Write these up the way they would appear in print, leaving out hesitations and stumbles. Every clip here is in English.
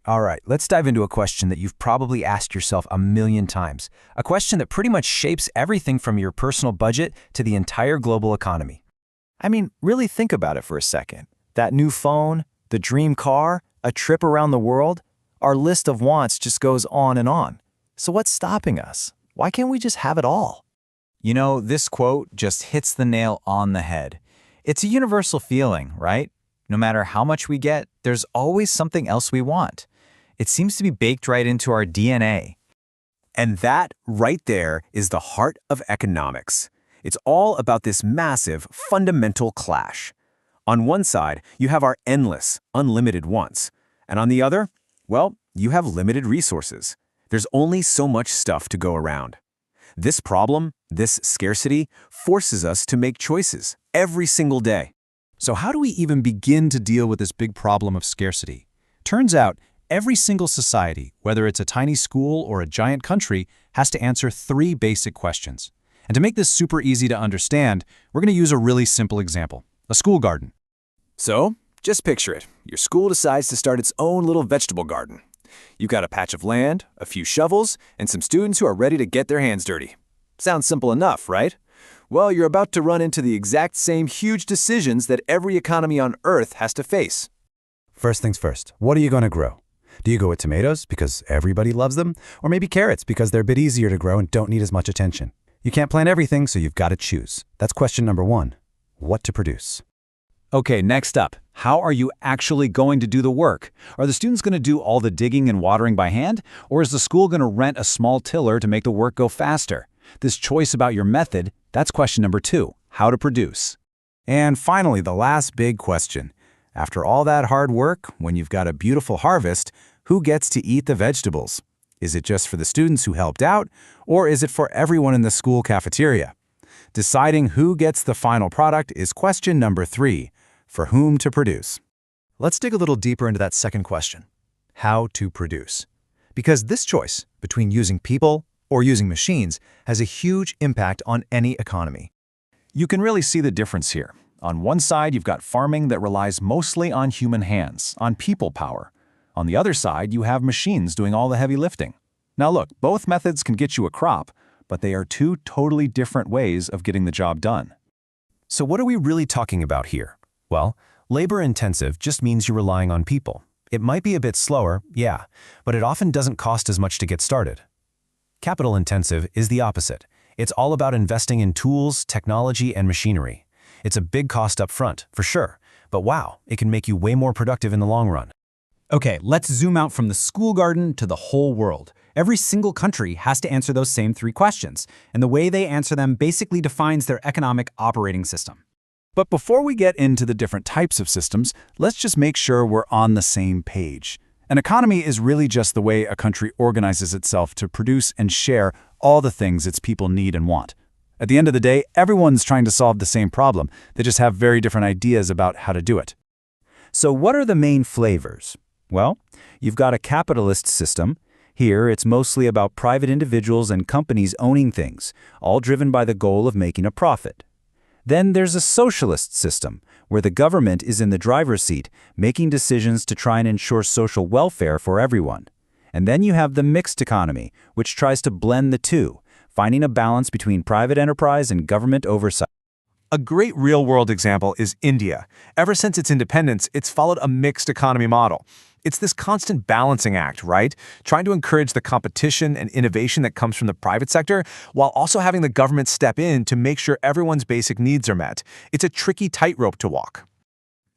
All right, let's dive into a question that you've probably asked yourself a million times. A question that pretty much shapes everything from your personal budget to the entire global economy. I mean, really think about it for a second. That new phone, the dream car, a trip around the world, our list of wants just goes on and on. So what's stopping us? Why can't we just have it all? You know, this quote just hits the nail on the head. It's a universal feeling, right? No matter how much we get, there's always something else we want. It seems to be baked right into our DNA. And that right there is the heart of economics. It's all about this massive, fundamental clash. On one side, you have our endless, unlimited wants. And on the other, well, you have limited resources. There's only so much stuff to go around. This problem, this scarcity, forces us to make choices every single day. So how do we even begin to deal with this big problem of scarcity? Turns out, every single society, whether it's a tiny school or a giant country, has to answer 3 basic questions. And to make this super easy to understand, we're going to use a really simple example, a school garden. So, just picture it. Your school decides to start its own little vegetable garden. You've got a patch of land, a few shovels, and some students who are ready to get their hands dirty. Sounds simple enough, right? Well, you're about to run into the exact same huge decisions that every economy on Earth has to face. First things first, what are you going to grow? Do you go with tomatoes because everybody loves them? Or maybe carrots because they're a bit easier to grow and don't need as much attention? You can't plant everything, so you've got to choose. That's question number 1. What to produce? Okay, next up, how are you actually going to do the work? Are the students going to do all the digging and watering by hand? Or is the school going to rent a small tiller to make the work go faster? This choice about your method, that's question number 2, how to produce. And finally, the last big question. After all that hard work, when you've got a beautiful harvest, who gets to eat the vegetables? Is it just for the students who helped out, or is it for everyone in the school cafeteria? Deciding who gets the final product is question number 3, for whom to produce. Let's dig a little deeper into that second question, how to produce. Because this choice between using people or using machines has a huge impact on any economy. You can really see the difference here. On one side, you've got farming that relies mostly on human hands, on people power. On the other side, you have machines doing all the heavy lifting. Now look, both methods can get you a crop, but they are 2 totally different ways of getting the job done. So what are we really talking about here? Well, labor-intensive just means you're relying on people. It might be a bit slower, yeah, but it often doesn't cost as much to get started. Capital-intensive is the opposite. It's all about investing in tools, technology, and machinery. It's a big cost up front, for sure, but wow, it can make you way more productive in the long run. Okay, let's zoom out from the school garden to the whole world. Every single country has to answer those same 3 questions, and the way they answer them basically defines their economic operating system. But before we get into the different types of systems, let's just make sure we're on the same page. An economy is really just the way a country organizes itself to produce and share all the things its people need and want. At the end of the day, everyone's trying to solve the same problem. They just have very different ideas about how to do it. So what are the main flavors? Well, you've got a capitalist system. Here, it's mostly about private individuals and companies owning things, all driven by the goal of making a profit. Then there's a socialist system, where the government is in the driver's seat, making decisions to try and ensure social welfare for everyone. And then you have the mixed economy, which tries to blend the 2, finding a balance between private enterprise and government oversight. A great real-world example is India. Ever since its independence, it's followed a mixed economy model. It's this constant balancing act, right? Trying to encourage the competition and innovation that comes from the private sector, while also having the government step in to make sure everyone's basic needs are met. It's a tricky tightrope to walk.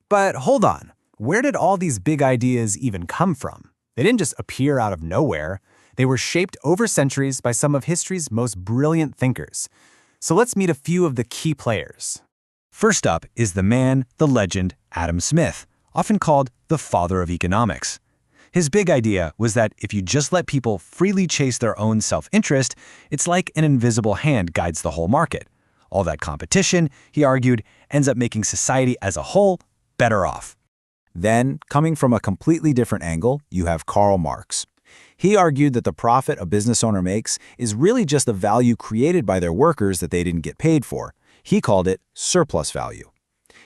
But hold on, where did all these big ideas even come from? They didn't just appear out of nowhere. They were shaped over centuries by some of history's most brilliant thinkers. So let's meet a few of the key players. First up is the man, the legend, Adam Smith, often called the father of economics. His big idea was that if you just let people freely chase their own self-interest, it's like an invisible hand guides the whole market. All that competition, he argued, ends up making society as a whole better off. Then, coming from a completely different angle, you have Karl Marx. He argued that the profit a business owner makes is really just the value created by their workers that they didn't get paid for. He called it surplus value.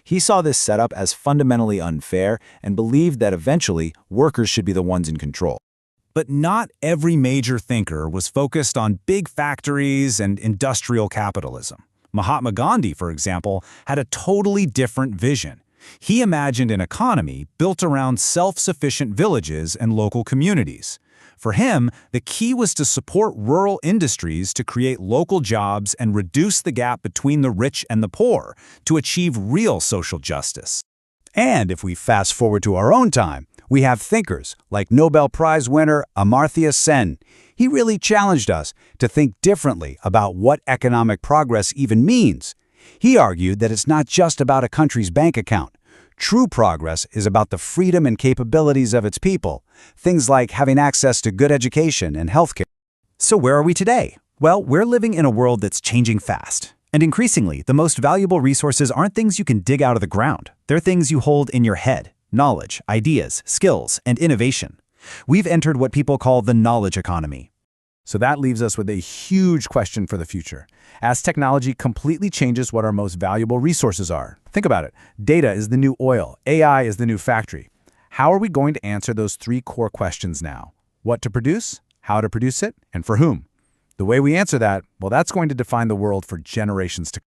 He saw this setup as fundamentally unfair and believed that eventually workers should be the ones in control. But not every major thinker was focused on big factories and industrial capitalism. Mahatma Gandhi, for example, had a totally different vision. He imagined an economy built around self-sufficient villages and local communities. For him, the key was to support rural industries to create local jobs and reduce the gap between the rich and the poor to achieve real social justice. And if we fast forward to our own time, we have thinkers like Nobel Prize winner Amartya Sen. He really challenged us to think differently about what economic progress even means. He argued that it's not just about a country's bank account. True progress is about the freedom and capabilities of its people, things like having access to good education and healthcare. So where are we today? Well, we're living in a world that's changing fast. And increasingly, the most valuable resources aren't things you can dig out of the ground. They're things you hold in your head: knowledge, ideas, skills, and innovation. We've entered what people call the knowledge economy. So that leaves us with a huge question for the future. As technology completely changes what our most valuable resources are, think about it. Data is the new oil. AI is the new factory. How are we going to answer those three core questions now? What to produce, how to produce it, and for whom? The way we answer that, well, that's going to define the world for generations to come.